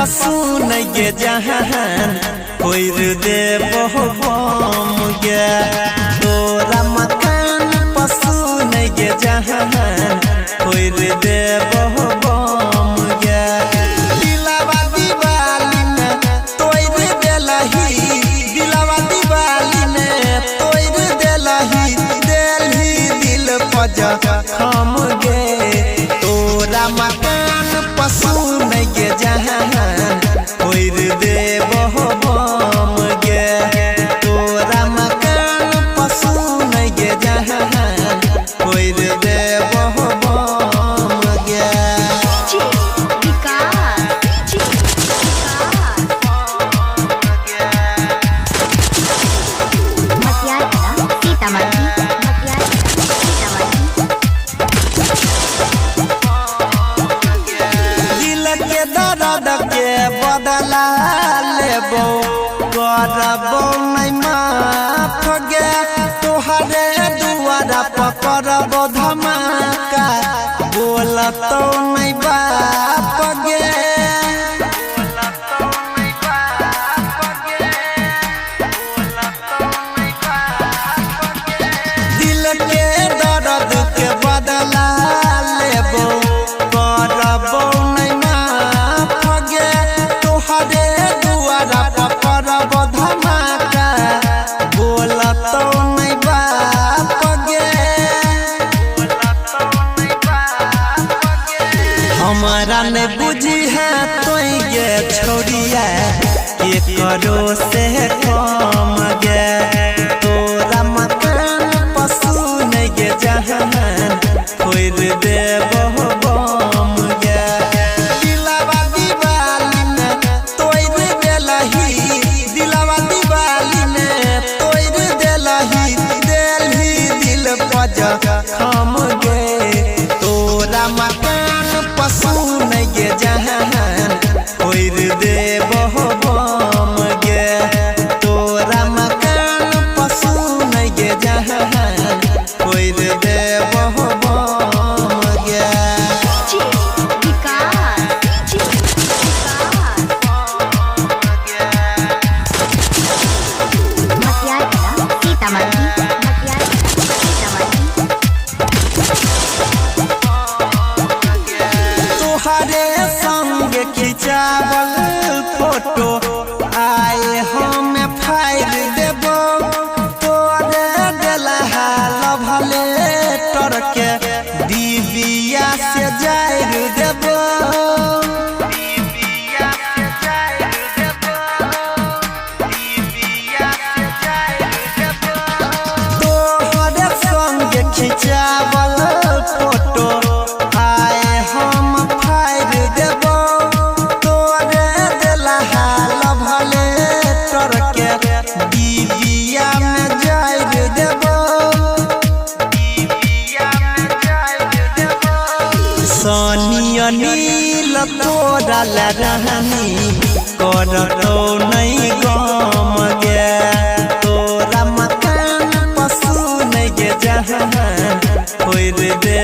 पशु नहीं जहान कोई दे बहुम गे तोरा मकान पशु नहीं जहान कोई दे बहुम गे दिलावा दीवाली में तोड़ देलही दिलावा दीवाली में तोड़ देलही देलही दिल पजा खम गे तोरा मकान पशु नहीं जहान कोई दे बहुम गे तोरा मकान पशु नहीं जहान कोई दे बहुम गे दर्द के बदला लेबो करबो नहीं माफ गे तोहरे दुआरा पकड़बो धमाका बोलतो नहीं बाप गे दिल के दर्द के बदला लेबो करबो तोहरे दुआरा पकड़ब धमाका बोलतो नहीं बाप गे हमारा ने बुझी है तो ये छोड़िया के करो से कम गे तोरा मकान पशु नहीं जहान कोई दे बहुम गे दिलावा दीवाली में तोड़ देलही दिलावा दीवाली में तोड़ देलही देलही दिल पजा खम गे तोरा मकान पशु नहीं जहान कोई दे बहुम गे तोरा मकान पशु नहीं जहान कोई दे बहुम गे तोहरे संग खिंचावल फोटो आए हम फाइल देबो तोरे देलहा लभले टरके दीदिया से जाइर देबो तोहरे संग खिंचावल फोटो आए हम फाइल देबो तोरे देलहा लभले टरके दीदिया में जाइर देबो सोनिया नील तोरा रहनी करतो नहीं गम गे तोरा मकान पशु नहीं जहान कोई दे